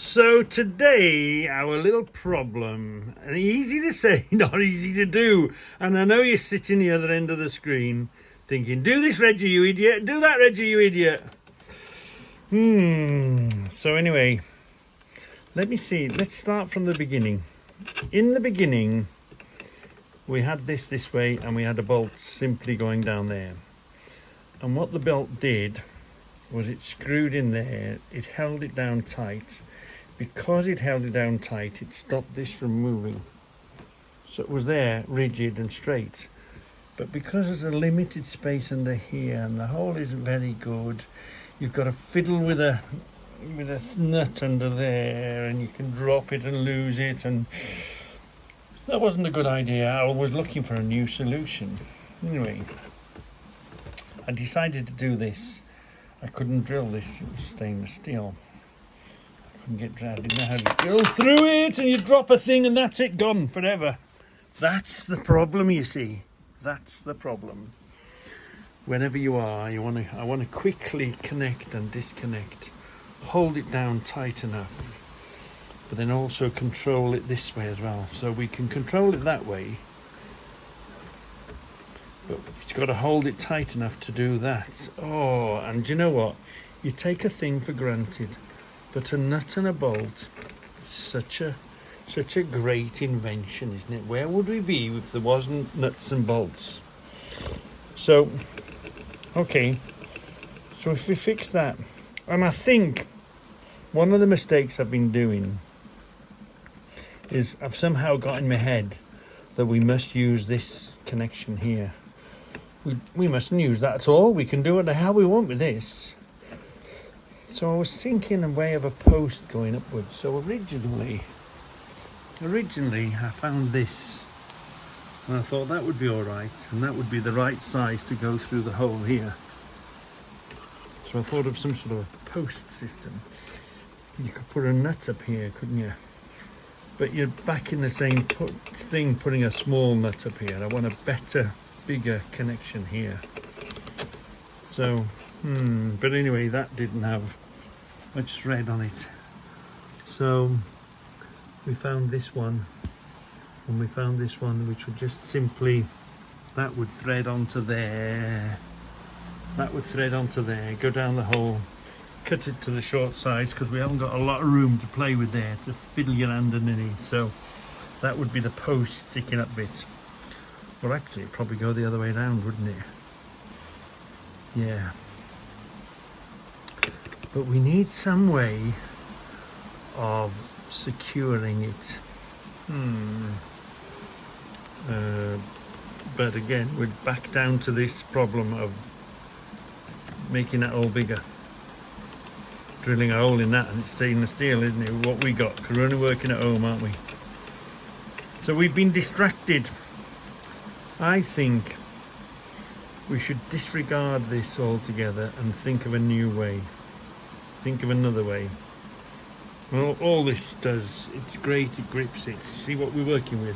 So today, our little problem, and easy to say, not easy to do. And I know you're sitting the other end of the screen thinking, do this, Reggie, you idiot. Do that, Reggie, you idiot. So anyway, let me see. Let's start from the beginning. In the beginning, we had this way and we had a bolt simply going down there. And what the belt did was it screwed in there. It held it down tight. Because it held it down tight, it stopped this from moving. So it was there, rigid and straight. But because there's a limited space under here and the hole isn't very good, you've got to fiddle with a nut under there, and you can drop it and lose it, and that wasn't a good idea. I was looking for a new solution. Anyway, I decided to do this. I couldn't drill this, it was stainless steel. I didn't know how to drill through it, and you drop a thing and that's it, gone forever. That's the problem, you see. That's the problem. Whenever you are, I want to quickly connect and disconnect. Hold it down tight enough, but then also control it this way as well. So we can control it that way, but you've got to hold it tight enough to do that. Oh, and you know what? You take a thing for granted, but a nut and a bolt is such a great invention, isn't it? Where would we be if there wasn't nuts and bolts? So, okay, so if we fix that, and I think one of the mistakes I've been doing is I've somehow got in my head that we must use this connection here. We mustn't use that at all. We can do what the hell we want with this. So I was thinking a way of a post going upwards. So originally I found this, and I thought that would be all right, and that would be the right size to go through the hole here. So I thought of some sort of a post system. You could put a nut up here, couldn't you? But you're back in the same thing, putting a small nut up here. I want a better, bigger connection here. So, but anyway, that didn't have much thread on it. So we found this one, and we found this one, which would just simply, that would thread onto there. That would thread onto there, go down the hole, cut it to the short size, because we haven't got a lot of room to play with there, to fiddle your hand underneath. So that would be the post sticking up bit. Well, actually, it'd probably go the other way around, wouldn't it? Yeah. But we need some way of securing it. But again, we're back down to this problem of making that hole bigger. Drilling a hole in that, and it's stainless steel, isn't it? What we got, 'cause we're only working at home, aren't we? So we've been distracted. I think we should disregard this altogether and think of a new way. Think of another way. Well, all this does, it's great, it grips it. See what we're working with?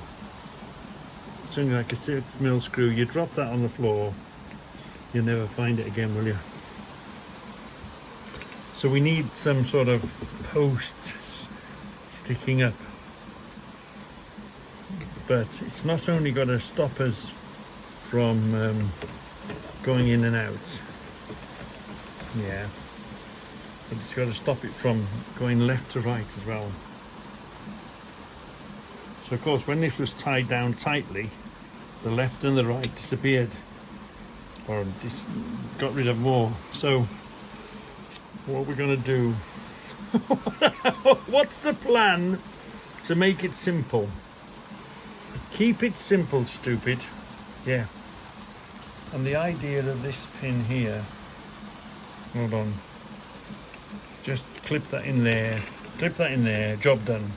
It's only like a 6mm screw. You drop that on the floor, you'll never find it again, will you? So we need some sort of post sticking up. But it's not only got to stop us from going in and out. Yeah. But it's got to stop it from going left to right as well. So of course, when this was tied down tightly, the left and the right disappeared, or got rid of more. So what we're going to do, what's the plan to make it simple? Keep it simple, stupid. Yeah. And the idea of this pin here, hold on, just clip that in there, job done.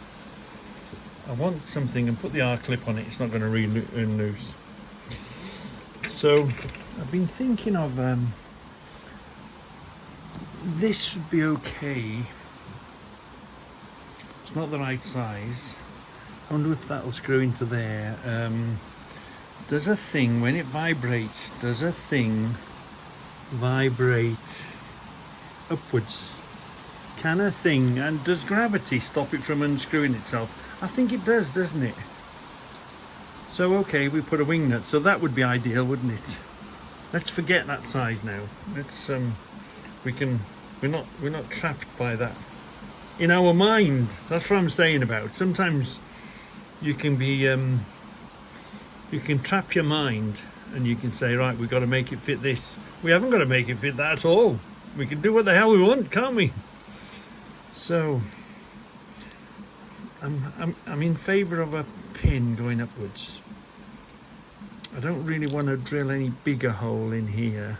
I want something, and put the R-clip on it, it's not going to really loose. So I've been thinking of this would be okay. It's not the right size. I wonder if that'll screw into there. Does a thing, when it vibrates, does a thing vibrate upwards? kind of thing. And does gravity stop it from unscrewing itself? I think it does, doesn't it? So okay, we put a wing nut, so that would be ideal, wouldn't it? Let's forget that size now. Let's we're not trapped by that in our mind. That's what I'm saying about. Sometimes you can be you can trap your mind and you can say, right, we've got to make it fit this. We haven't got to make it fit that at all. We can do what the hell we want, can't we? So I'm in favour of a pin going upwards. I don't really want to drill any bigger hole in here,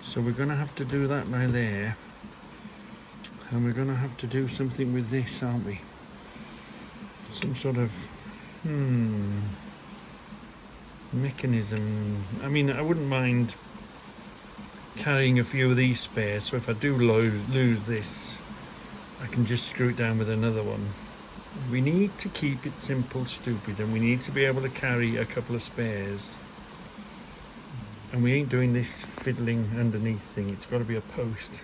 so we're going to have to do that by there, and we're going to have to do something with this, aren't we? Some sort of mechanism. I mean, I wouldn't mind carrying a few of these spares, so if I do lose this, I can just screw it down with another one. We need to keep it simple, stupid, and we need to be able to carry a couple of spares. And we ain't doing this fiddling underneath thing. It's got to be a post.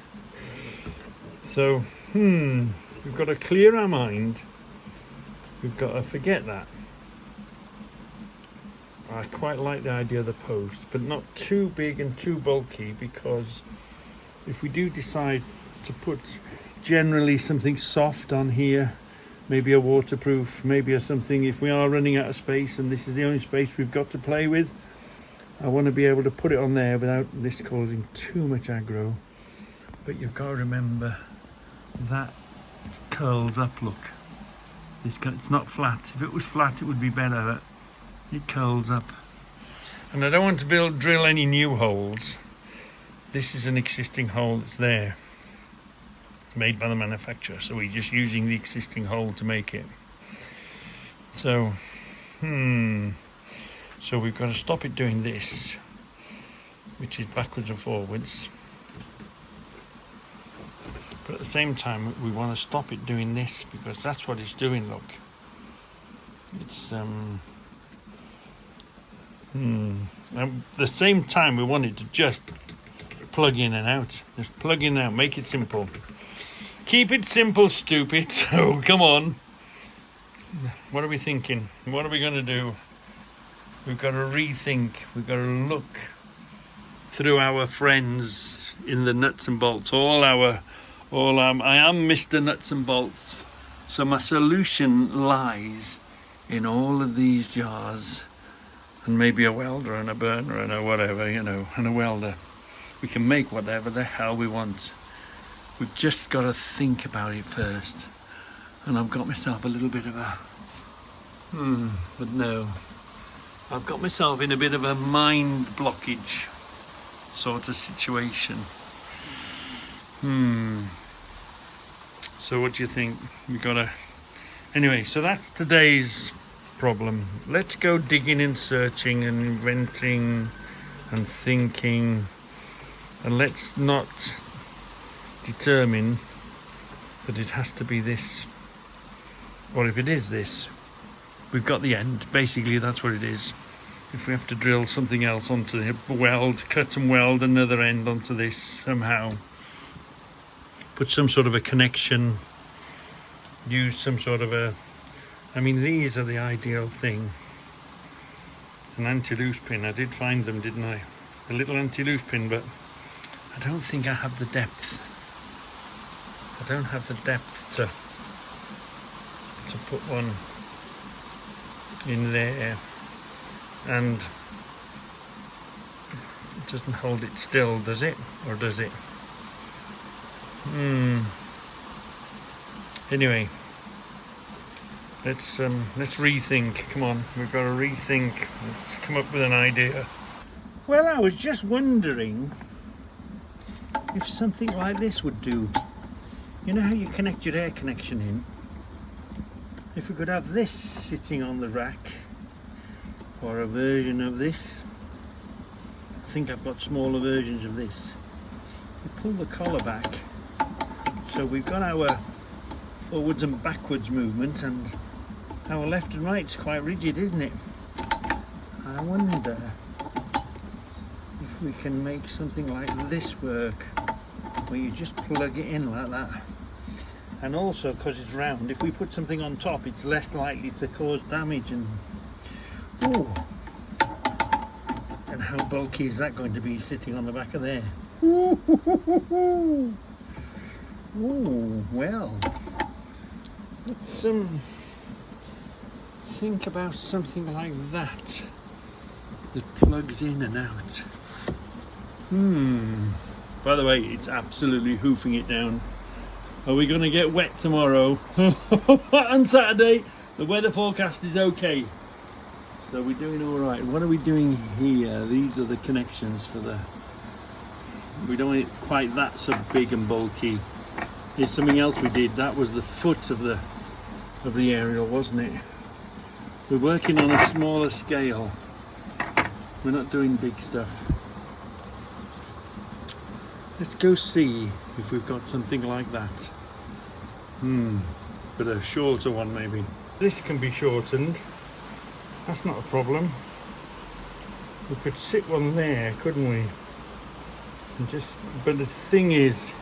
So, we've got to clear our mind. We've got to forget that. I quite like the idea of the post, but not too big and too bulky, because if we do decide to put generally something soft on here, maybe a waterproof, maybe a something, if we are running out of space and this is the only space we've got to play with, I want to be able to put it on there without this causing too much aggro. But you've got to remember that curls up, look. It's not flat. If it was flat it would be better, but it curls up. And I don't want to drill any new holes. This is an existing hole that's there, made by the manufacturer, so we're just using the existing hole to make it. So so we've got to stop it doing this, which is backwards and forwards, but at the same time we want to stop it doing this, because that's what it's doing. Look, it's at the same time we want it to just plug in and out. Just plug in and out, make it simple. Keep it simple, stupid. So come on, what are we thinking? What are we going to do? We've got to rethink. We've got to look through our friends in the nuts and bolts. I am Mr. Nuts and Bolts, so my solution lies in all of these jars, and maybe a welder and a burner and a whatever, and a welder. We can make whatever the hell we want. We've just got to think about it first. And I've got myself a little bit of a but no, I've got myself in a bit of a mind blockage sort of situation. So what do you think? Anyway, so that's today's problem. Let's go digging and searching and inventing and thinking, and let's not determine that it has to be this, or if it is this, we've got the end. Basically that's what it is. If we have to drill something else onto the cut and weld another end onto this somehow, put some sort of a connection, use some sort of these are the ideal thing. An anti-loose pin, I did find them, didn't I? A little anti-loose pin, but I don't think I have the depth. I don't have the depth to put one in there, and it doesn't hold it still, does it? Or does it? Anyway, let's rethink. Come on, we've got to rethink. Let's come up with an idea. Well, I was just wondering if something like this would do. You know how you connect your air connection in? If we could have this sitting on the rack, or a version of this. I think I've got smaller versions of this. We pull the collar back, so we've got our forwards and backwards movement, and our left and right's quite rigid, isn't it? I wonder if we can make something like this work, where you just plug it in like that. and also because it's round, if we put something on top it's less likely to cause damage. And ooh, and how bulky is that going to be sitting on the back of there? Ooh, well, let's think about something like that plugs in and out. By the way, it's absolutely hoofing it down. Are we going to get wet tomorrow? On Saturday, the weather forecast is okay. So we're doing all right. What are we doing here? These are the connections for the... We don't want it quite that so big and bulky. Here's something else we did. That was the foot of the aerial, wasn't it? We're working on a smaller scale. We're not doing big stuff. Let's go see if we've got something like that. But a shorter one maybe. This can be shortened. That's not a problem. We could sit one there, couldn't we? And but the thing is,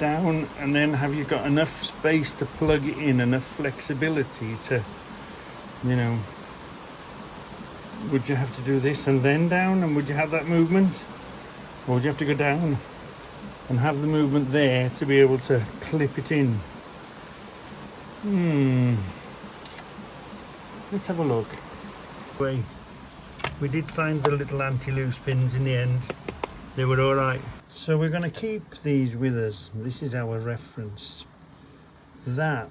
down, and then have you got enough space to plug it in, enough flexibility to, you know, would you have to do this and then down, and would you have that movement, or would you have to go down and have the movement there to be able to clip it in? Let's have a look. We did find the little anti-loose pins in the end. They were all right. So we're going to keep these with us. This is our reference. That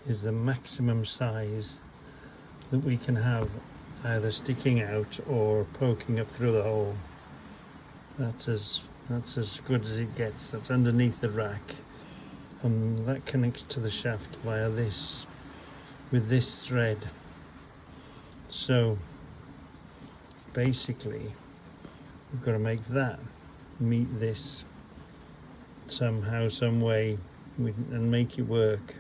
is the maximum size that we can have, either sticking out or poking up through the hole. That's as good as it gets. That's underneath the rack, and that connects to the shaft via this, with this thread. So basically we've got to make that meet this somehow, some way, and make it work.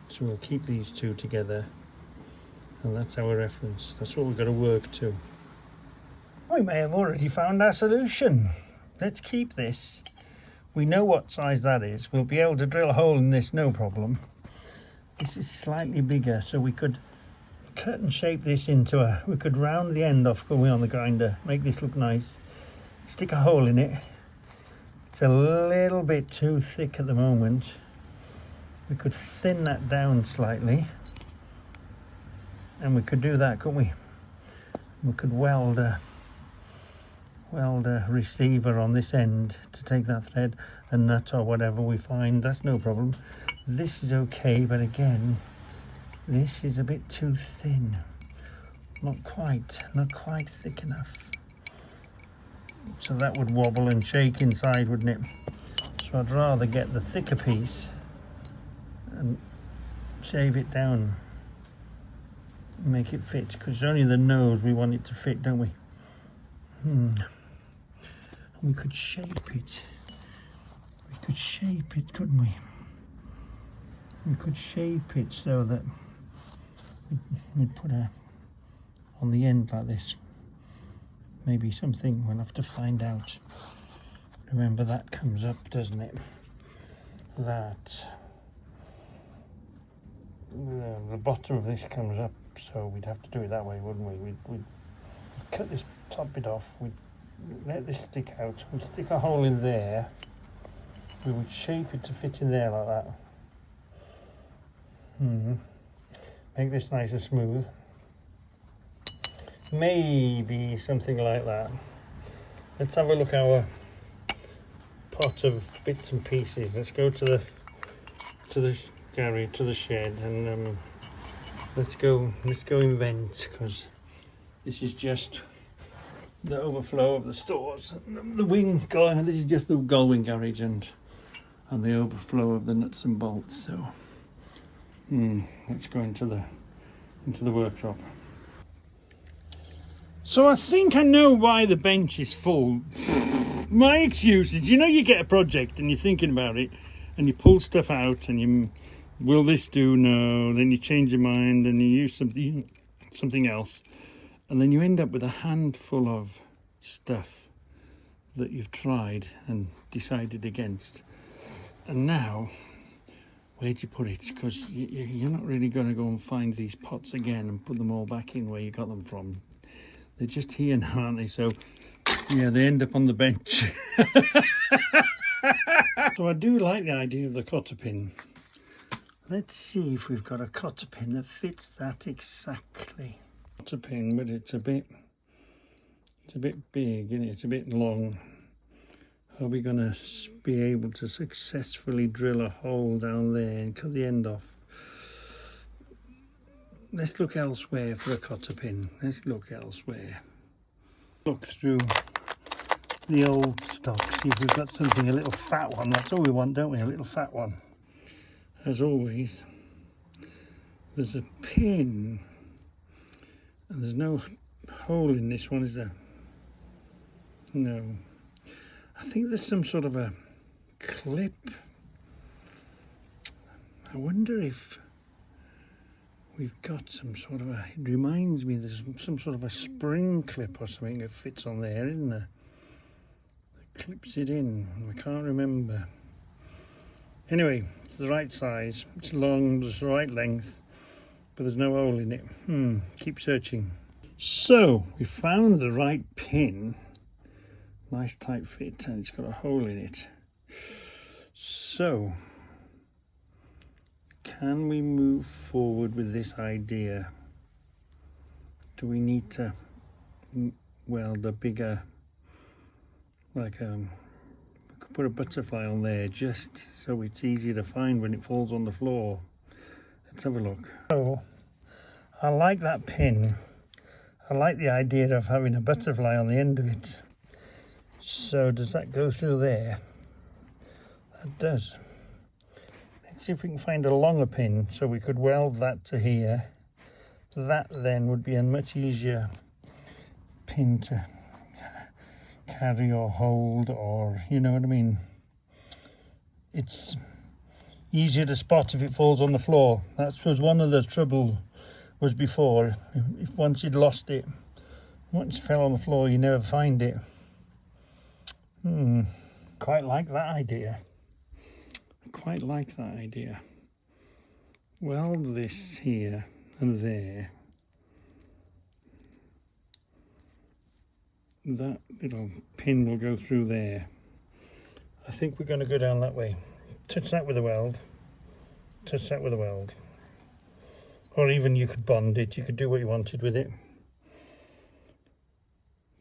So we'll keep these two together, and that's our reference. That's what we've got to work to. We may have already found our solution. Let's keep this. We know what size that is. We'll be able to drill a hole in this, no problem. This is slightly bigger, so we could cut and shape this into we could round the end off, couldn't we, on the grinder, make this look nice, stick a hole in it. It's a little bit too thick at the moment. We could thin that down slightly, and we could do that, couldn't we? We could weld a receiver on this end to take that thread, a nut or whatever we find. That's no problem. This is okay, but again, this is a bit too thin. Not quite thick enough. So that would wobble and shake inside, wouldn't it? So I'd rather get the thicker piece and shave it down, make it fit, because it's only the nose we want it to fit, don't we? We could shape it. We could shape it, couldn't we? We could shape it so that we'd put on the end like this. Maybe something, we'll have to find out. Remember, that comes up, doesn't it? That the bottom of this comes up, so we'd have to do it that way, wouldn't we? We'd cut this top bit off, we'd let this stick out, we'd stick a hole in there, we would shape it to fit in there like that. Make this nice and smooth. Maybe something like that. Let's have a look at our pot of bits and pieces. Let's go to the garage, to the shed, and let's go invent, because this is just the overflow of the stores. The wing, this is just the Gullwing garage, and the overflow of the nuts and bolts. So let's go into the workshop. So I think I know why the bench is full. My excuse is, you get a project and you're thinking about it, and you pull stuff out, and will this do? No. Then you change your mind and you use something else, and then you end up with a handful of stuff that you've tried and decided against. And now where do you put it? Because you're not really going to go and find these pots again and put them all back in where you got them from. They're just here now, aren't they? So yeah, they end up on the bench. So I do like the idea of the cotter pin. Let's see if we've got a cotter pin that fits that exactly. Cotter pin, but it's a bit big, isn't it? It's a bit long. Are we going to be able to successfully drill a hole down there and cut the end off? Let's look elsewhere for a cotter pin. Let's look elsewhere. Look through the old stock, see if we've got something, a little fat one. That's all we want, don't we? A little fat one. As always, there's a pin, and there's no hole in this one, is there? No. I think there's some sort of a clip. I wonder if we've got some sort of a, it reminds me there's some sort of a spring clip or something that fits on there, isn't there? That clips it in. I can't remember. Anyway, it's the right size, it's long, it's the right length, but there's no hole in it. Keep searching. So, we found the right pin. Nice tight fit, and it's got a hole in it. So, can we move forward with this idea? Do we need to weld a bigger, like put a butterfly on there just so it's easier to find when it falls on the floor? Let's have a look. So I like that pin. I like the idea of having a butterfly on the end of it. So does that go through there? That does. Let's see if we can find a longer pin so we could weld that to here. That then would be a much easier pin to carry or hold, or you know what I mean. It's easier to spot if it falls on the floor. That was one of the trouble was before. If once you'd lost it, once it fell on the floor, you never find it. Quite like that idea. Quite like that idea. Weld this here and there. That little pin will go through there. I think we're going to go down that way. Touch that with a weld. Touch that with a weld. Or even you could bond it. You could do what you wanted with it.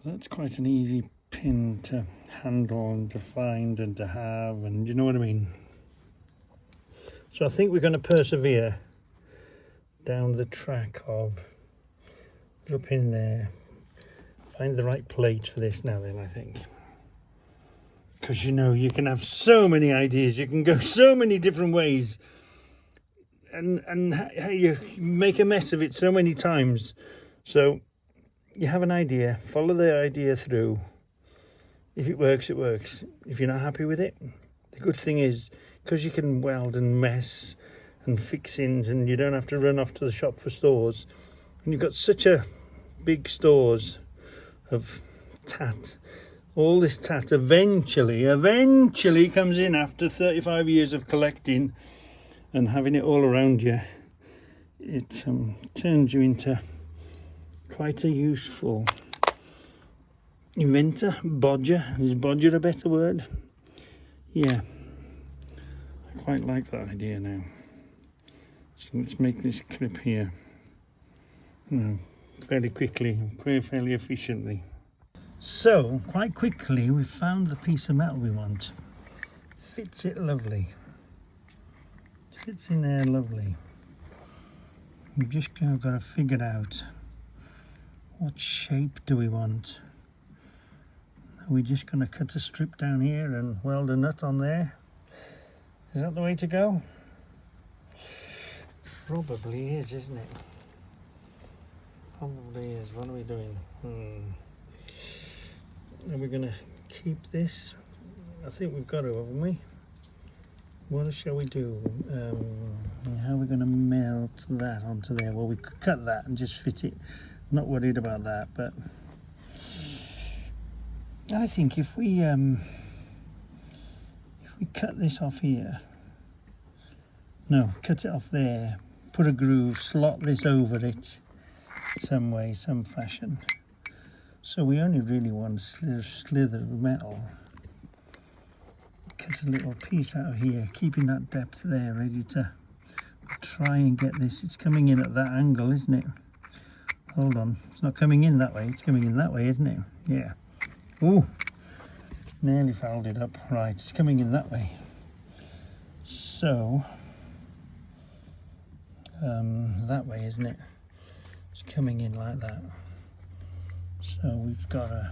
That's quite an easy pin to handle and to find and to have, and you know what I mean. So I think we're going to persevere down the track of little pin there. Find the right plate for this now then, I think. Because you know, you can have so many ideas, you can go so many different ways, and you make a mess of it so many times. So you have an idea, follow the idea through. If it works, it works. If you're not happy with it, the good thing is, because you can weld and mess and fixings, and you don't have to run off to the shop for stores, and you've got such a big stores of tat. All this tat eventually comes in after 35 years of collecting and having it all around you. It turns you into quite a useful inventor. Bodger. Is bodger a better word? Yeah. I quite like that idea now. So let's make this clip here. Fairly quickly, fairly efficiently. So, quite quickly, we've found the piece of metal we want. Fits it lovely. Fits in there lovely. We've just got to figure out what shape do we want. Are we just going to cut a strip down here and weld a nut on there? Is that the way to go? Probably is, isn't it? Probably is. What are we doing? Are we going to keep this? I think we've got to, haven't we? What shall we do? How are we going to melt that onto there? Well, we could cut that and just fit it. I'm not worried about that, but I think if we cut this off here No, cut it off there. Put a groove, slot this over it some way, some fashion. So we only really want a slither of metal. Cut a little piece out of here, keeping that depth there, ready to try and get this. It's coming in at that angle, isn't it? Hold on, it's not coming in that way, it's coming in that way, isn't it? Yeah. Oh, nearly fouled it up. Right, it's coming in that way. So, that way, isn't it? It's coming in like that. So we've got to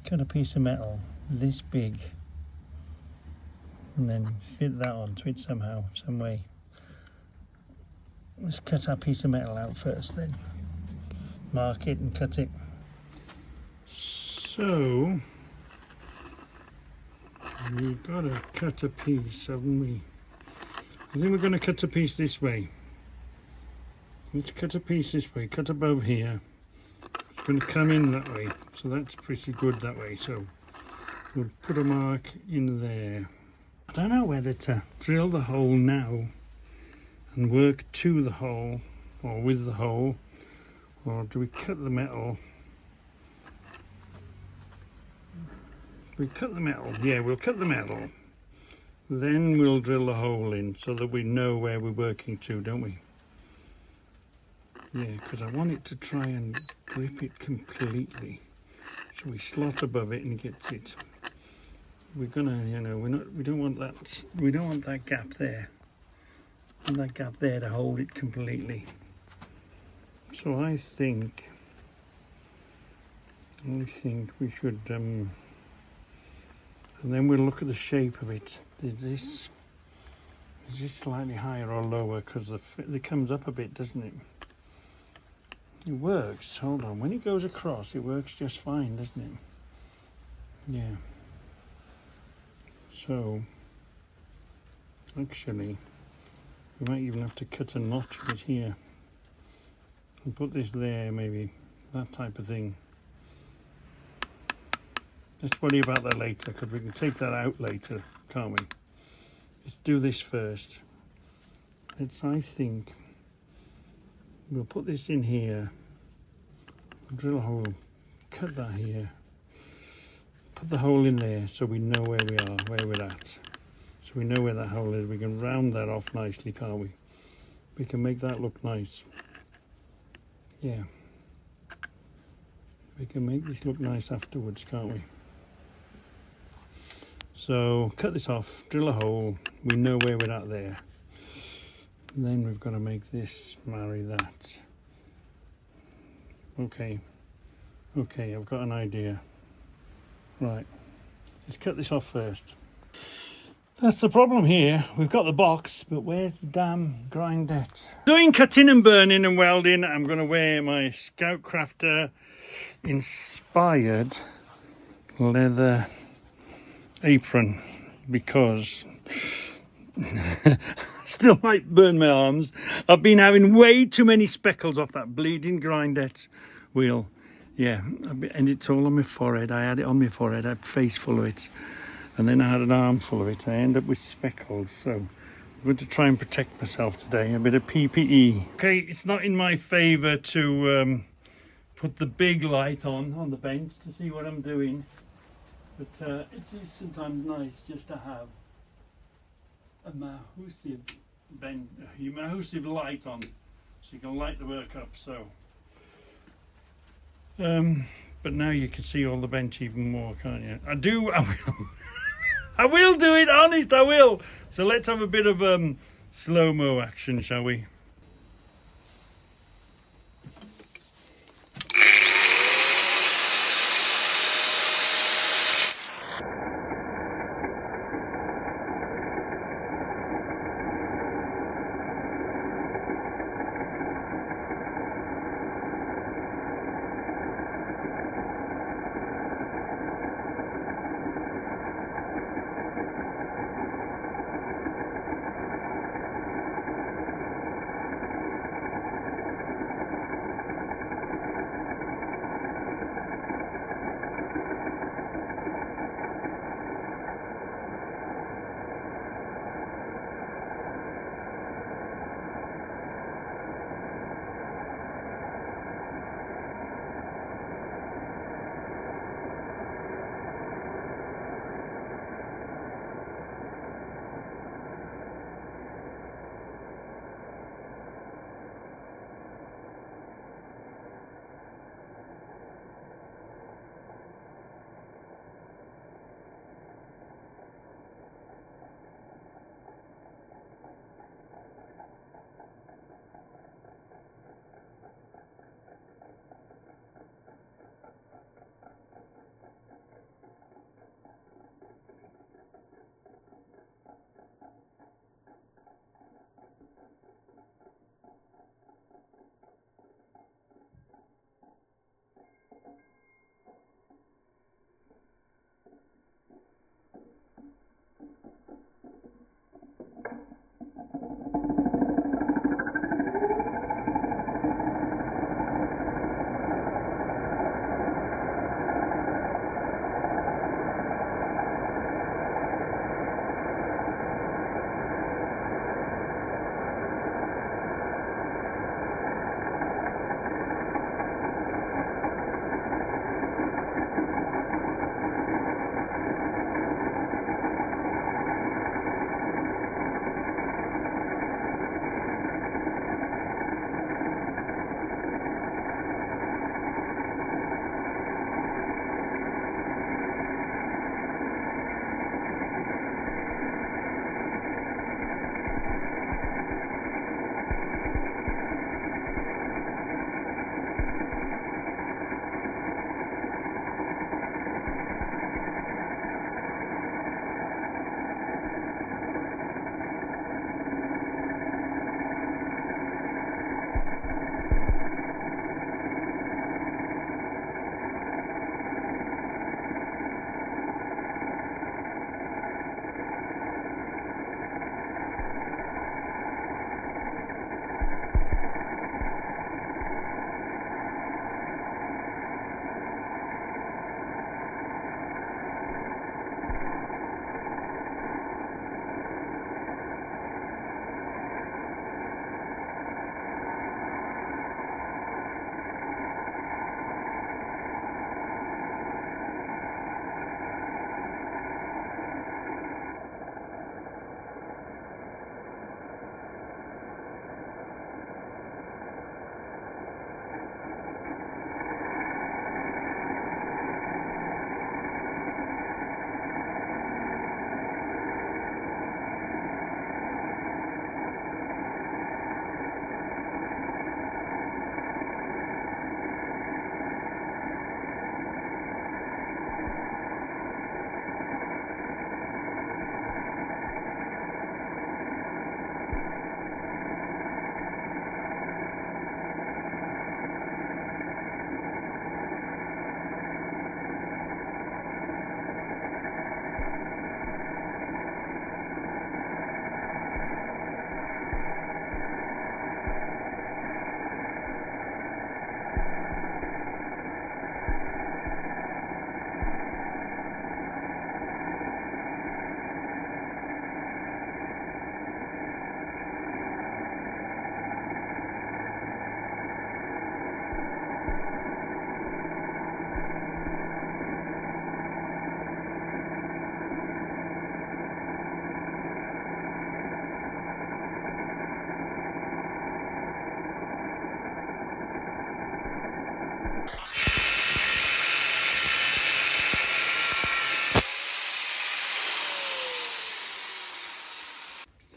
cut a piece of metal this big and then fit that onto it somehow, some way. Let's cut our piece of metal out first then. Mark it and cut it. So we've got to cut a piece, haven't we? I think we're going to cut a piece this way. Let's cut a piece this way, cut above here. It's going to come in that way, so that's pretty good that way. So we'll put a mark in there. I don't know whether to drill the hole now and work to the hole or with the hole, or do we cut the metal? We cut the metal, yeah, we'll cut the metal. Then we'll drill the hole in so that we know where we're working to, don't we? Yeah, because I want it to try and grip it completely. So we slot above it and gets it. We're gonna, you know, we don't want that gap there. And that gap there to hold it completely. So I think we should, and then we'll look at the shape of it. Is this slightly higher or lower? Because it comes up a bit, doesn't it? It works. Hold on. When it goes across, it works just fine, doesn't it? Yeah. So, actually, we might even have to cut a notch bit here and put this there, maybe, that type of thing. Let's worry about that later, because we can take that out later, can't we? Let's do this first. I think we'll put this in here, drill a hole, cut that here, put the hole in there so we know where we are, where we're at. So we know where that hole is. We can round that off nicely, can't we? We can make that look nice. Yeah. We can make this look nice afterwards, can't we? So cut this off, drill a hole, we know where we're at there. And then we've got to make this marry that. Okay, I've got an idea. Right, let's cut this off first. That's the problem here. We've got the box, but where's the damn grindette? Doing cutting and burning and welding, I'm going to wear my Scout Crafter inspired leather apron because I still might burn my arms. I've been having way too many speckles off that bleeding grindette wheel. Yeah, and it's all on my forehead. I had it on my forehead, I had a face full of it, and then I had an arm full of it. I end up with speckles, so I'm going to try and protect myself today. A bit of PPE. Okay, it's not in my favour to put the big light on the bench to see what I'm doing, but it is sometimes nice just to have a massive light on, so you can light the work up. So but now you can see all the bench even more, can't you? I will I will do it, honest, I will. So let's have a bit of slow-mo action, shall we?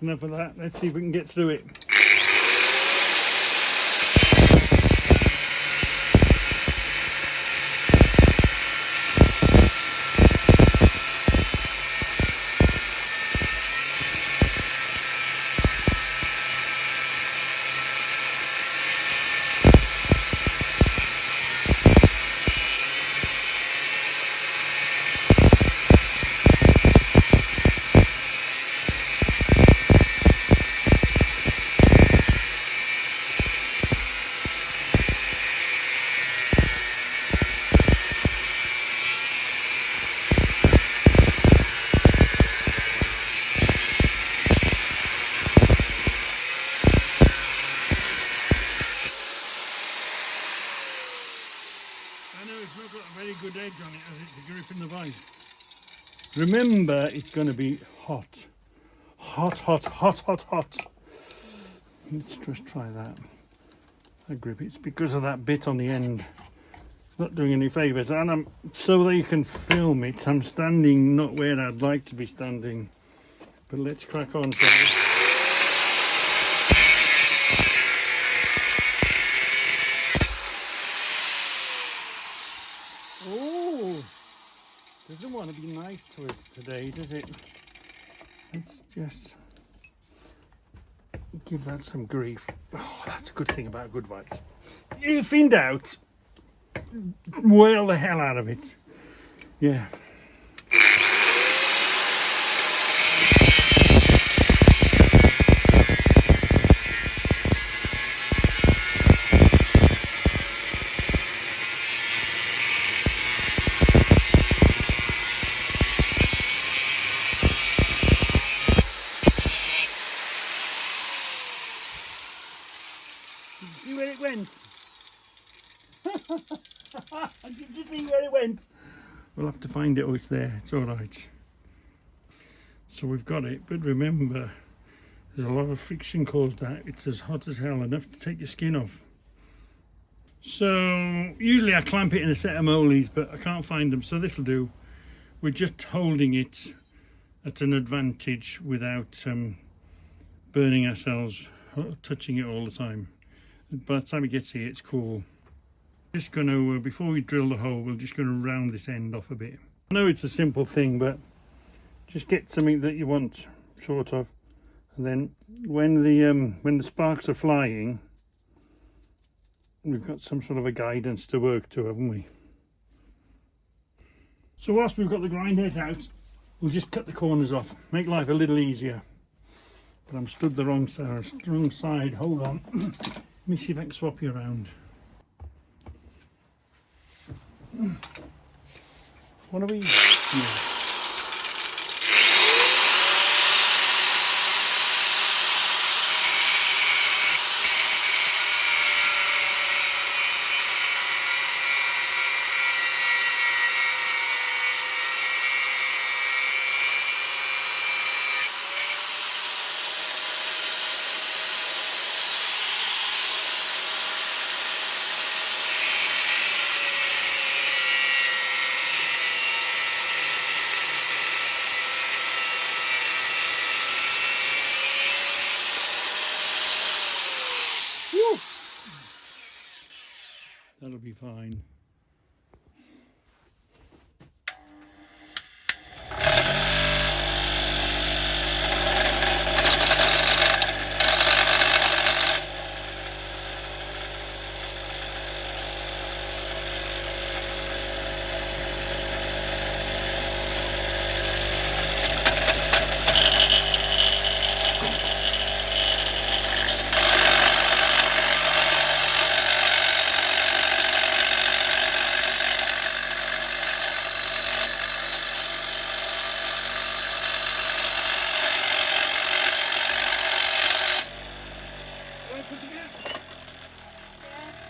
enough of that. Let's see if we can get through it. I know it's not got a very good edge on it as it's gripping the vise. Remember, it's going to be hot. Hot, hot, hot, hot, hot. Let's just try that. I grip it. It's because of that bit on the end. It's not doing any favours. And so that you can film it, I'm standing not where I'd like to be standing. But let's crack on, shall we? Oh, doesn't want to be nice to us today, does it? Let's just give that some grief. Oh, that's a good thing about good vise. If in doubt, wail the hell out of it. Yeah. Did you see where it went? Did you see where it went? We'll have to find it. Oh, it's there. It's all right. So we've got it, but remember, there's a lot of friction caused that. It's as hot as hell, enough to take your skin off. So usually I clamp it in a set of mollies, but I can't find them, so this will do. We're just holding it at an advantage without burning ourselves, touching it all the time. By the time it gets here, it's cool. Just going to, before we drill the hole, we're just going to round this end off a bit. I know it's a simple thing, but just get something that you want, sort of. And then when the sparks are flying, we've got some sort of a guidance to work to, haven't we? So whilst we've got the grind heads out, we'll just cut the corners off, make life a little easier. But I'm stood the wrong side. Hold on. Let me see if I can swap you around. What are we? Yeah. That'll be fine.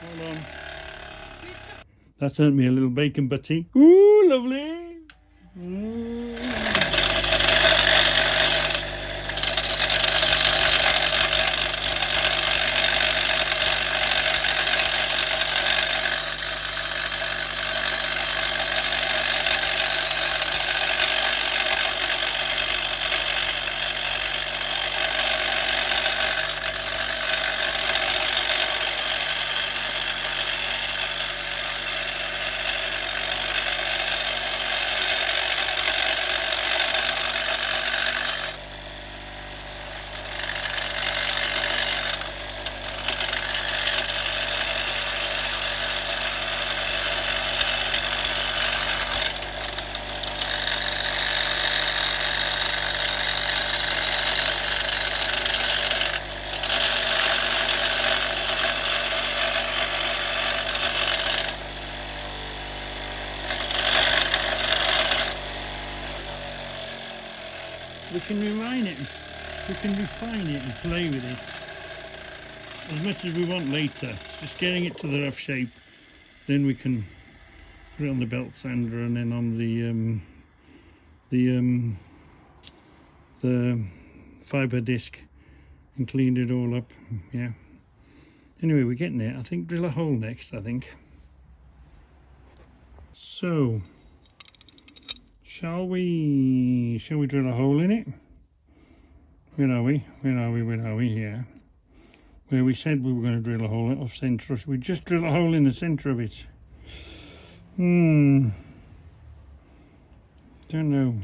Hold on. That's earned me a little bacon butty. Ooh, lovely. Ooh. can refine it. We can refine it and play with it as much as we want later. Just getting it to the rough shape. Then we can put it on the belt sander and then on the fibre disc and clean it all up. Yeah. Anyway, we're getting there. I think drill a hole next, I think. So, shall we drill a hole in it? Where are we? Yeah. Where we said we were going to drill a hole off centre. Should we just drill a hole in the centre of it? Don't know.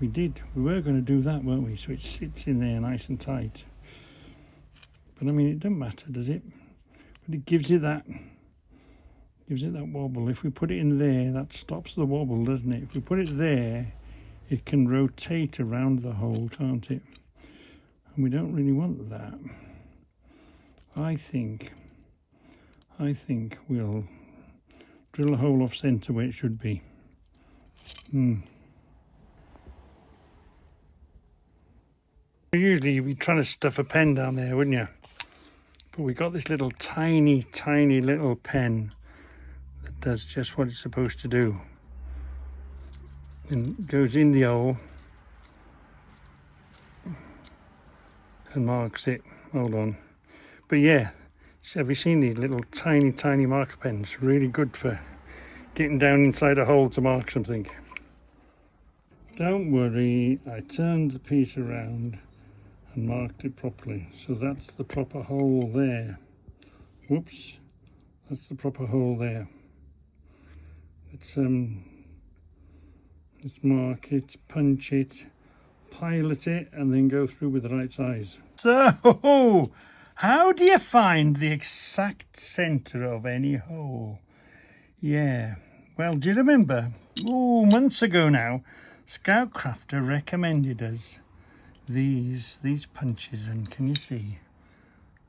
We were going to do that, weren't we? So it sits in there nice and tight. But I mean, it doesn't matter, does it? But it gives it that wobble. If we put it in there, that stops the wobble, doesn't it? If we put it there, it can rotate around the hole, can't it? And we don't really want that. I think we'll drill a hole off centre where it should be. Usually you'd be trying to stuff a pen down there, wouldn't you? But we got this little tiny little pen that does just what it's supposed to do. And goes in the hole and marks it. Hold on. But yeah, have you seen these little tiny marker pens? Really good for getting down inside a hole to mark something. Don't worry, I turned the piece around and marked it properly. So that's the proper hole there. Whoops, that's the proper hole there. Let's mark it, punch it, pilot it, and then go through with the right size. So, how do you find the exact centre of any hole? Yeah, well, do you remember, months ago now, Scoutcrafter recommended us these punches, and can you see?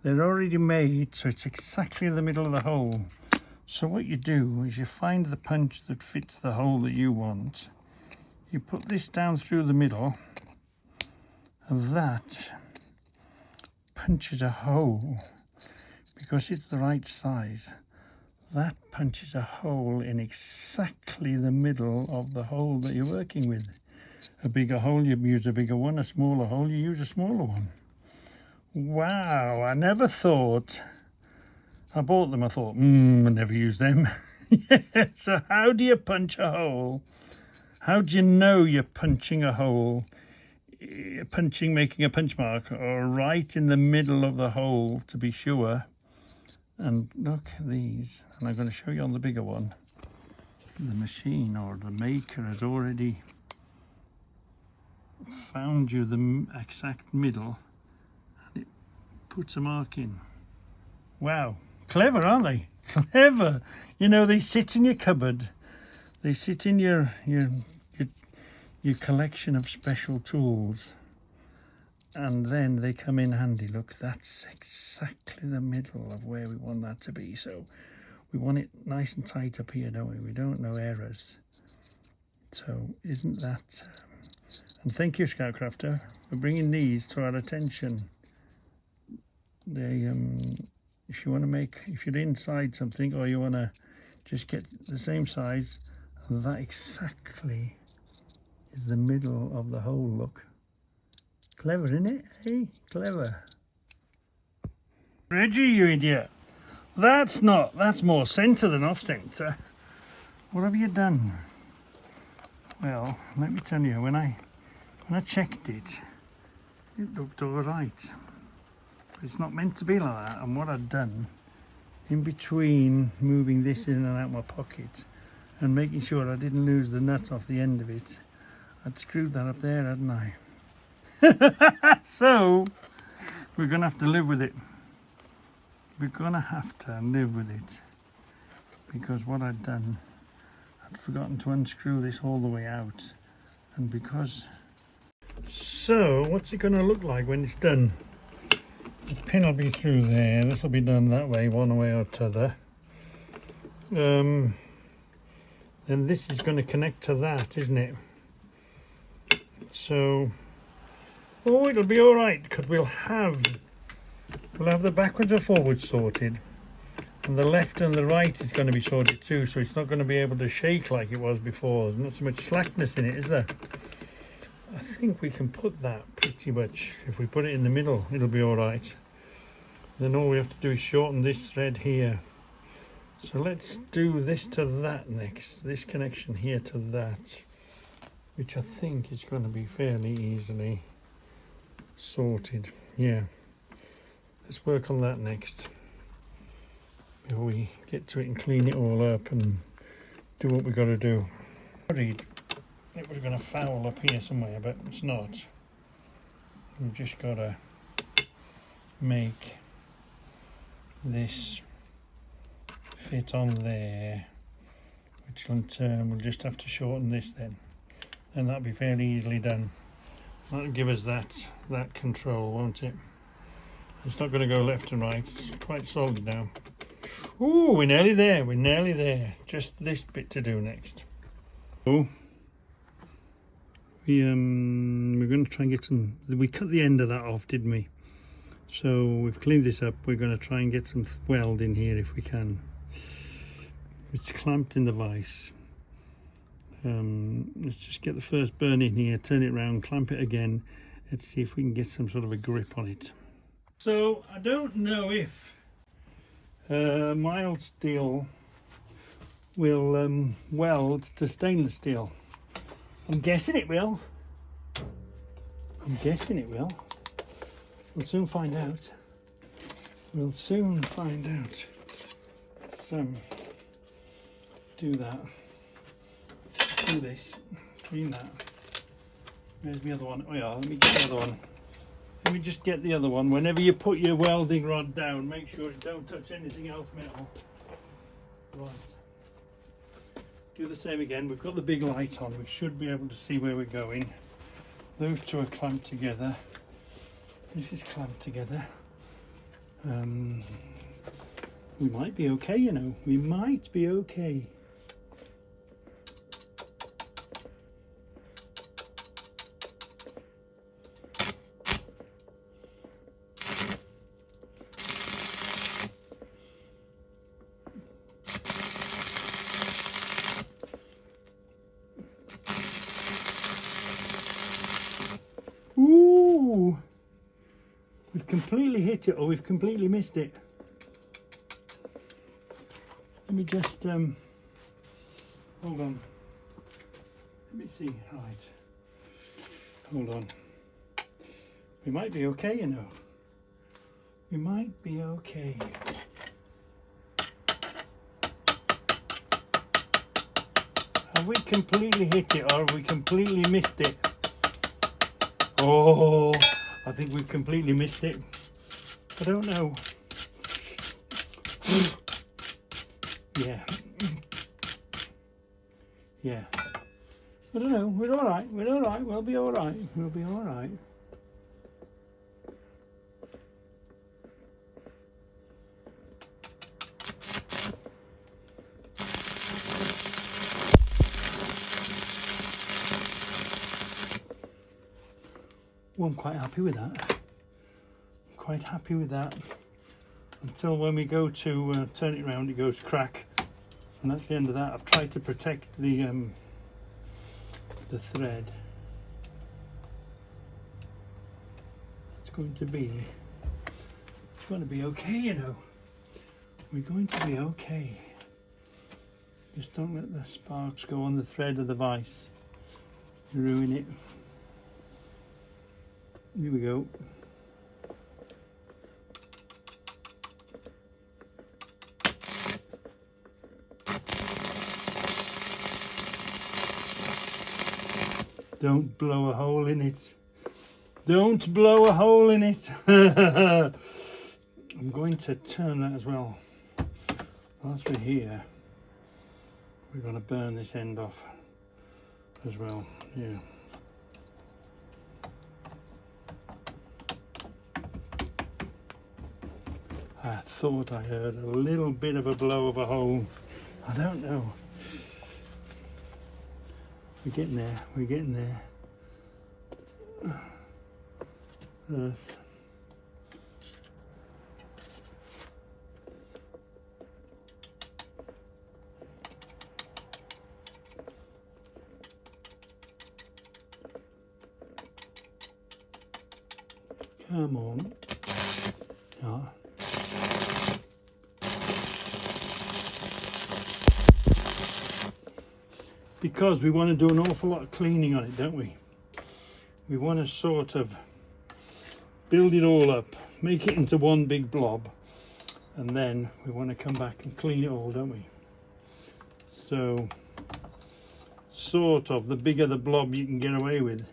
They're already made, so it's exactly in the middle of the hole. So what you do is you find the punch that fits the hole that you want. You put this down through the middle, and that punches a hole because it's the right size. That punches a hole in exactly the middle of the hole that you're working with. A bigger hole, you use a bigger one. A smaller hole, you use a smaller one. Wow, I never thought. I bought them, I thought, I never use them. Yeah, so how do you punch a hole? How do you know you're punching a hole? Making a punch mark, or right in the middle of the hole to be sure. And look at these, and I'm going to show you on the bigger one. The machine or the maker has already found you the exact middle, and it puts a mark in. Wow, clever, aren't they? Clever. You know, they sit in your cupboard. They sit in your collection of special tools, and then they come in handy. Look, that's exactly the middle of where we want that to be. So we want it nice and tight up here, don't we? We don't know errors. So isn't that... and thank you, Scoutcrafter, for bringing these to our attention. They, if you're inside something, or you want to just get the same size, and that exactly is the middle of the hole, look. Clever, isn't it? Hey, clever. Reggie, you idiot. That's more centre than off centre. What have you done? Well, let me tell you, when I checked it, it looked all right. But it's not meant to be like that. And what I'd done, in between moving this in and out my pocket and making sure I didn't lose the nut off the end of it, I'd screwed that up there, hadn't I? So we're going to have to live with it. We're going to have to live with it, because what I'd done, I'd forgotten to unscrew this all the way out. And because... So what's it going to look like when it's done? The pin will be through there. This will be done that way, one way or t'other. Then this is going to connect to that, isn't it? So, oh, it'll be all right because we'll have the backwards and forwards sorted, and the left and the right is going to be sorted too. So it's not going to be able to shake like it was before. There's not so much slackness in it, is there? I think we can put that pretty much. If we put it in the middle, it'll be all right. Then all we have to do is shorten this thread here. So let's do this to that next. This connection here to that, which I think is going to be fairly easily sorted. Yeah, let's work on that next before we get to it and clean it all up and do what we got to do. Worried it was going to foul up here somewhere, but it's not. We've just got to make this fit on there, which in turn we'll just have to shorten this then, and that'll be fairly easily done. That'll give us that control, won't it? It's not going to go left and right. It's quite solid now. Ooh, we're nearly there. We're nearly there. Just this bit to do next. Oh, we're going to try and get some. We cut the end of that off, didn't we? So we've cleaned this up. We're going to try and get some weld in here if we can. It's clamped in the vise. Let's just get the first burn in here, turn it around, clamp it again. Let's see if we can get some sort of a grip on it. So I don't know if mild steel will weld to stainless steel. I'm guessing it will. We'll soon find out. Let's do that. Do this. Clean that. Where's the other one? Oh yeah, let me get the other one. Let me just get the other one. Whenever you put your welding rod down, make sure you don't touch anything else metal. Right. Do the same again. We've got the big light on. We should be able to see where we're going. Those two are clamped together. This is clamped together. We might be okay, you know. We might be okay. Ooh! We've completely hit it, or we've completely missed it. Let me just hold on. Let me see. Right. Hold on. We might be okay, you know. We might be okay. Have we completely hit it, or have we completely missed it? Oh, I think we've completely missed it. I don't know. Yeah. Yeah. I don't know. We're all right. We're all right. We'll be all right. We'll be all right. Well, I'm quite happy with that. Quite happy with that. Until when we go to turn it around, it goes crack, and that's the end of that. I've tried to protect the thread. It's going to be okay, you know. We're going to be okay. Just don't let the sparks go on the thread of the vise. Ruin it. Here we go. Don't blow a hole in it. Don't blow a hole in it. I'm going to turn that as well. Whilst we're here, we're going to burn this end off as well. Yeah. I thought I heard a little bit of a blow of a hole. I don't know. We're getting there. We're getting there. earth. Come on. Yeah. Because we want to do an awful lot of cleaning on it, don't we? We want to sort of build it all up, make it into one big blob, and then we want to come back and clean it all, don't we? So, sort of, the bigger the blob you can get away with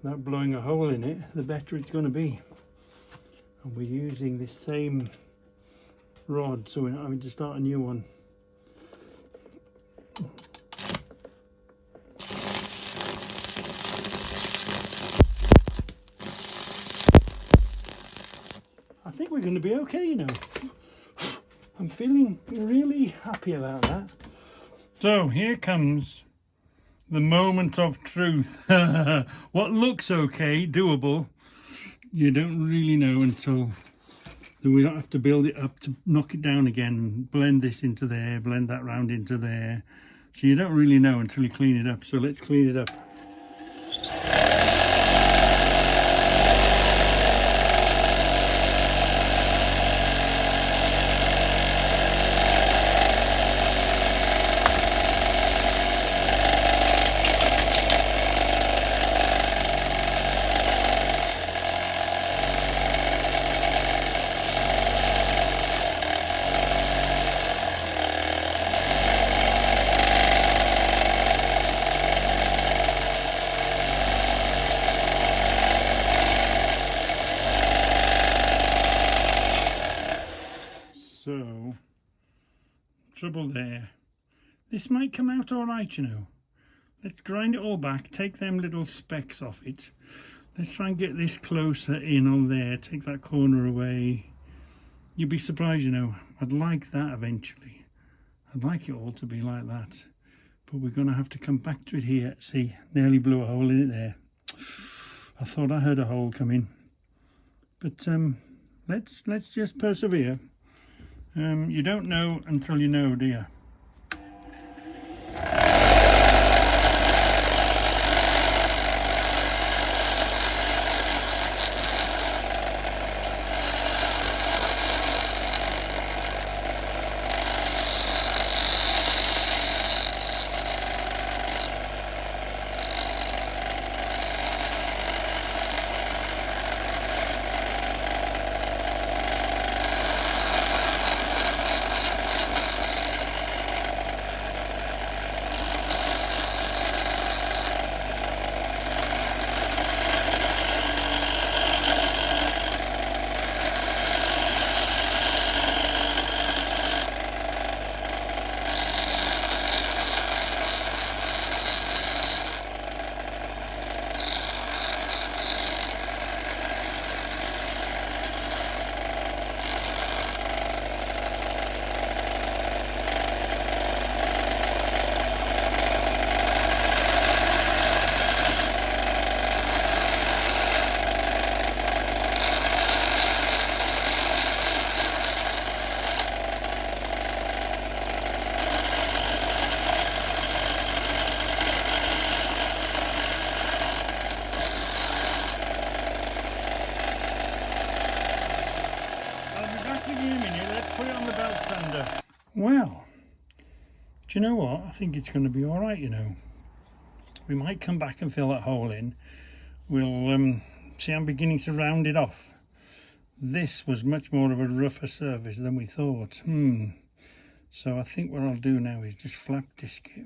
without blowing a hole in it, the better it's going to be. And we're using this same rod, so we're not having to start a new one. I think we're going to be okay, you know. I'm feeling really happy about that. So here comes the moment of truth. What looks okay, doable, you don't really know until we don't have to build it up to knock it down again and blend this into there, blend that round into there. So you don't really know until you clean it up. So let's clean it up. So, trouble there. This might come out all right, you know. Let's grind it all back, take them little specks off it. Let's try and get this closer in on there, take that corner away. You'd be surprised, you know. I'd like that eventually. I'd like it all to be like that. But we're going to have to come back to it here. See, nearly blew a hole in it there. I thought I heard a hole come in. But let's just persevere. You don't know until you know, do you? Well, do you know what? I think it's going to be all right, you know. We might come back and fill that hole in. We'll see, I'm beginning to round it off. This was much more of a rougher surface than we thought. So I think what I'll do now is just flap disc it.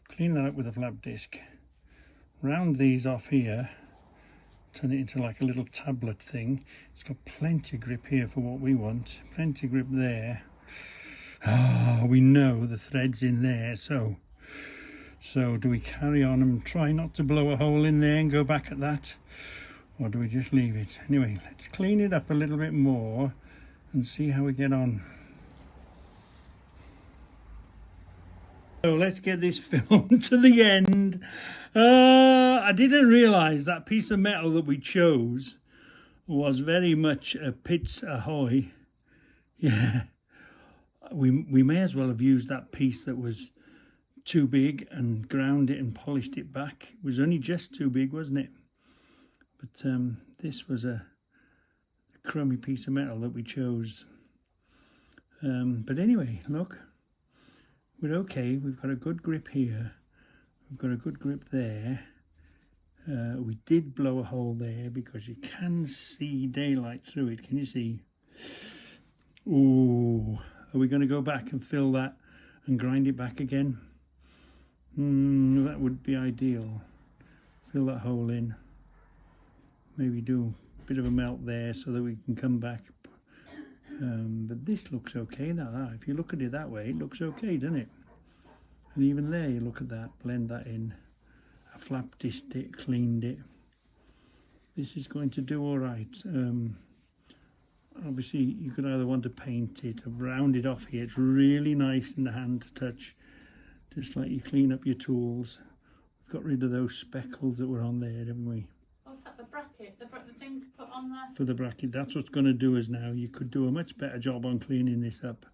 Clean that up with a flap disc. Round these off here. Turn it into like a little tablet thing. It's got plenty of grip here for what we want. Plenty of grip there. We know the thread's in there, so do we carry on and try not to blow a hole in there and go back at that, or do we just leave it? Anyway, let's clean it up a little bit more and see how we get on. So let's get this film to the end. I didn't realise that piece of metal that we chose was very much a Pits Ahoy. Yeah, we may as well have used that piece that was too big and ground it and polished it back. It was only just too big, wasn't it? But this was a crummy piece of metal that we chose. But anyway, look, we're okay. We've got a good grip here. We've got a good grip there. We did blow a hole there because you can see daylight through it. Can you see? Ooh, are we going to go back and fill that and grind it back again? That would be ideal. Fill that hole in. Maybe do a bit of a melt there so that we can come back. But this looks okay. That if you look at it that way, it looks okay, doesn't it? And even there, you look at that, blend that in. I flap dished it, cleaned it. This is going to do all right. Obviously, you could either want to paint it or round it off here. It's really nice in the hand to touch, just like you clean up your tools. We've got rid of those speckles that were on there, haven't we? What's that, the bracket? The thing to put on there? For the bracket, that's what's going to do us now. You could do a much better job on cleaning this up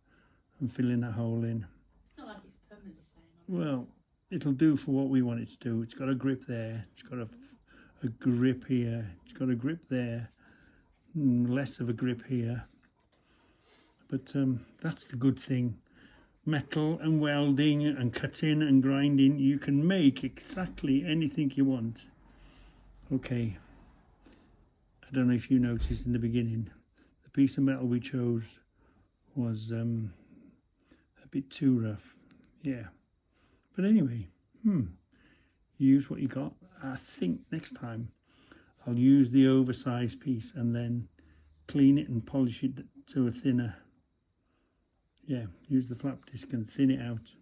and filling that hole in. It's not like it's permanently staying on. Well, it'll do for what we want it to do. It's got a grip there. It's got a grip here. It's got a grip there. Less of a grip here. But that's the good thing. Metal and welding and cutting and grinding, you can make exactly anything you want. Okay. I don't know if you noticed in the beginning, the piece of metal we chose was a bit too rough. Yeah. But anyway, use what you got. I think next time I'll use the oversized piece and then clean it and polish it to a thinner. Yeah, use the flap disc and thin it out,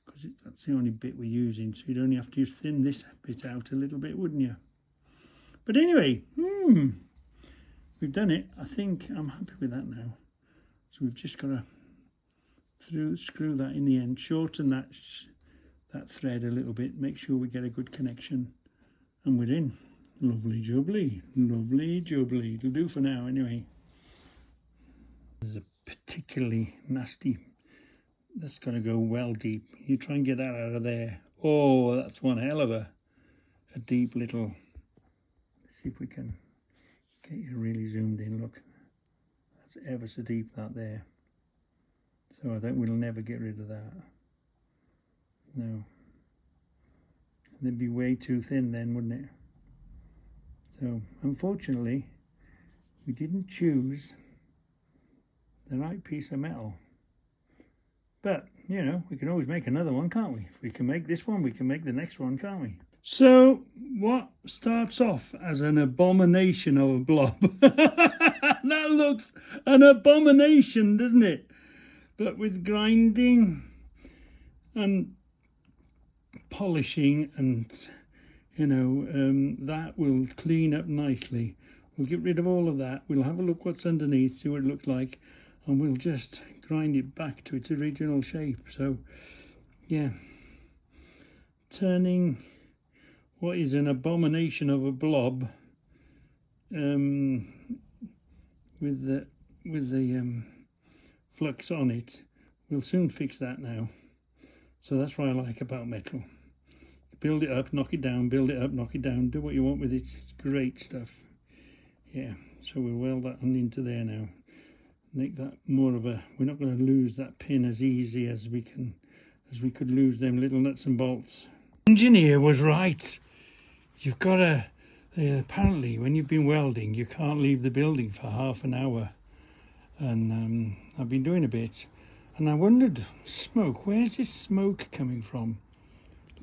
because that's the only bit we're using. So you'd only have to thin this bit out a little bit, wouldn't you? But anyway, we've done it. I think I'm happy with that now. So we've just got to screw that in the end, shorten that thread a little bit, make sure we get a good connection, and we're in. Lovely jubbly, lovely jubbly. It'll do for now anyway. There's a particularly nasty, that's got to go well deep. You try and get that out of there. Oh, that's one hell of a deep little. Let's see if we can get you really zoomed in. Look, that's ever so deep, that there. So I think we'll never get rid of that. No. It'd be way too thin then, wouldn't it? So unfortunately, we didn't choose the right piece of metal. But, you know, we can always make another one, can't we? If we can make this one, we can make the next one, can't we? So, what starts off as an abomination of a blob? That looks an abomination, doesn't it? But with grinding and polishing and, you know, that will clean up nicely. We'll get rid of all of that. We'll have a look what's underneath, see what it looks like, and we'll just grind it back to its original shape. So, yeah, turning what is an abomination of a blob with the flux on it, we'll soon fix that now. So that's what I like about metal. Build it up, knock it down, build it up, knock it down, do what you want with it. It's great stuff. Yeah, so we'll weld that on into there now. Make that more of a, we're not going to lose that pin as easy as we could lose them little nuts and bolts. Engineer was right. You've got to, apparently when you've been welding, you can't leave the building for half an hour. And I've been doing a bit, and I wondered, smoke, where's this smoke coming from?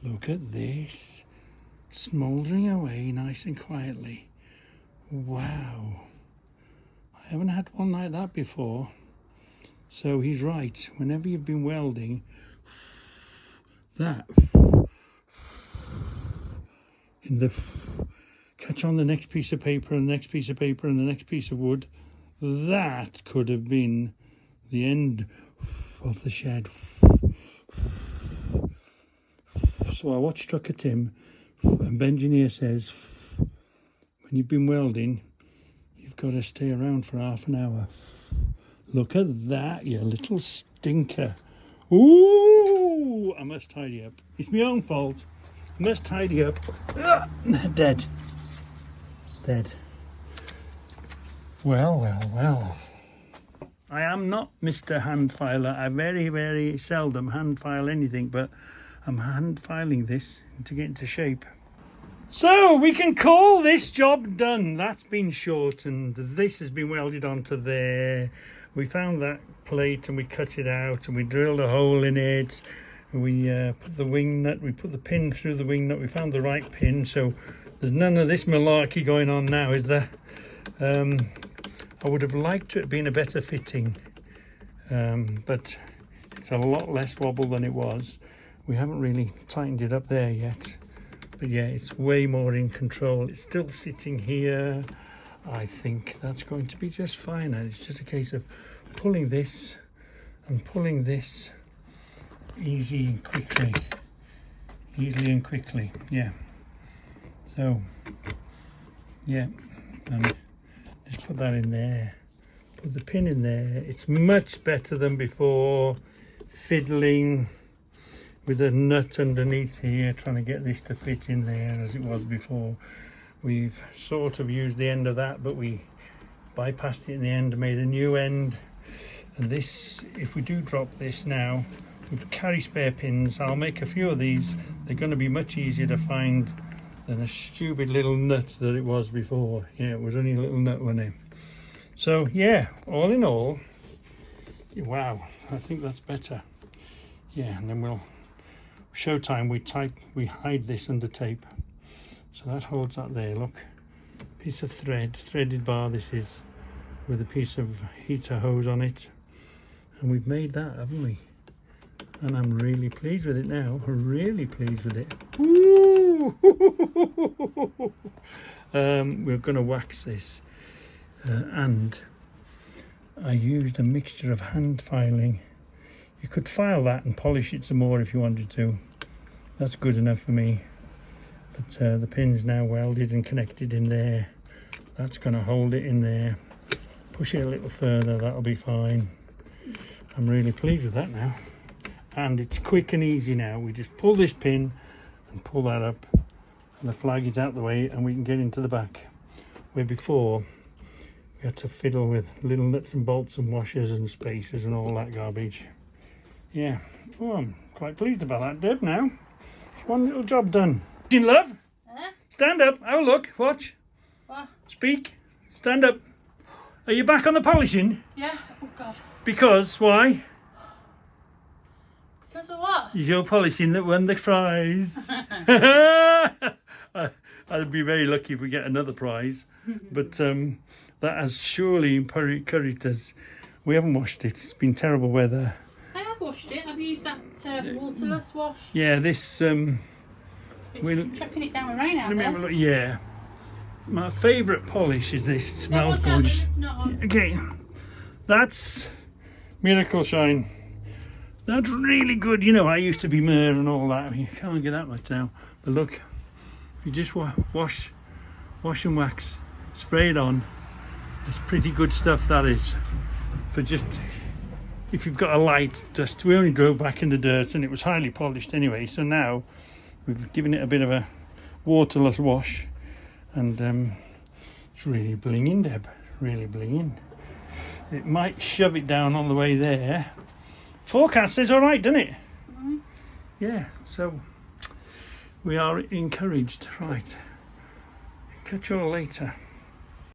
Look at this, smouldering away nice and quietly. Wow, I haven't had one like that before. So he's right, whenever you've been welding, that in the catch on the next piece of paper and the next piece of paper and the next piece of wood, that could have been the end of the shed. So I watched Trucker Tim, and Bengineer says, when you've been welding, you've got to stay around for half an hour. Look at that, you little stinker. Ooh, I must tidy up. It's my own fault. I must tidy up. Ah, dead. Dead. Well, well, well. I am not Mr. Hand Filer. I very, very seldom hand file anything, but I'm hand filing this to get into shape. So we can call this job done. That's been shortened. This has been welded onto there. We found that plate and we cut it out and we drilled a hole in it. We put the wing nut, we put the pin through the wing nut. We found the right pin, so there's none of this malarkey going on now, is there? I would have liked to have been a better fitting, but it's a lot less wobble than it was. We haven't really tightened it up there yet, but yeah, it's way more in control. It's still sitting here. I think that's going to be just fine, and it's just a case of pulling this and pulling this easily and quickly. Yeah, so yeah, and just put that in there, put the pin in there. It's much better than before, fiddling with a nut underneath here, trying to get this to fit in there as it was before. We've sort of used the end of that, but we bypassed it in the end and made a new end. And this, if we do drop this now, we carry spare pins. I'll make a few of these. They're going to be much easier to find than a stupid little nut that it was before. Yeah, it was only a little nut, wasn't it? So yeah, all in all, wow, I think that's better. Yeah, and then we'll showtime. We hide this under tape, so that holds that there. Look, piece of threaded bar this is, with a piece of heater hose on it, and we've made that, haven't we? And I'm really pleased with it now. Really pleased with it. Woo! We're going to wax this, and I used a mixture of hand filing. You could file that and polish it some more if you wanted to. That's good enough for me. But the pin's now welded and connected in there. That's going to hold it in there. Push it a little further, that'll be fine. I'm really pleased with that now. And it's quick and easy now. We just pull this pin and pull that up, and the flag is out the way, and we can get into the back. Where before we had to fiddle with little nuts and bolts and washers and spacers and all that garbage. Yeah, oh, I'm quite pleased about that, Deb, now. It's one little job done. In love? Stand up, have a look, watch. What? Speak, stand up. Are you back on the polishing? Yeah, oh God. Because, why? Because of what? It's your polishing that won the prize. I'd be very lucky if we get another prize, but that has surely encouraged us. We haven't washed it, it's been terrible weather. I have washed it. I've used that waterless wash. Yeah, this We're chucking it down with rain out let me there. have a look. Yeah, my favourite polish is this. It smells watch out, gorgeous. it's not on. Okay, that's Miracle Shine. That's really good. You know, I used to be Mer and all that. You can't get that much now. But look, if you just wash and wax, spray it on, it's pretty good stuff, that is. For just, if you've got a light dust. We only drove back in the dirt and it was highly polished anyway. So now we've given it a bit of a waterless wash, and it's really blinging, Deb. Really blinging. It might shove it down on the way there. Forecast says all right, doesn't it? Mm-hmm. Yeah, so we are encouraged. Right, catch you all later.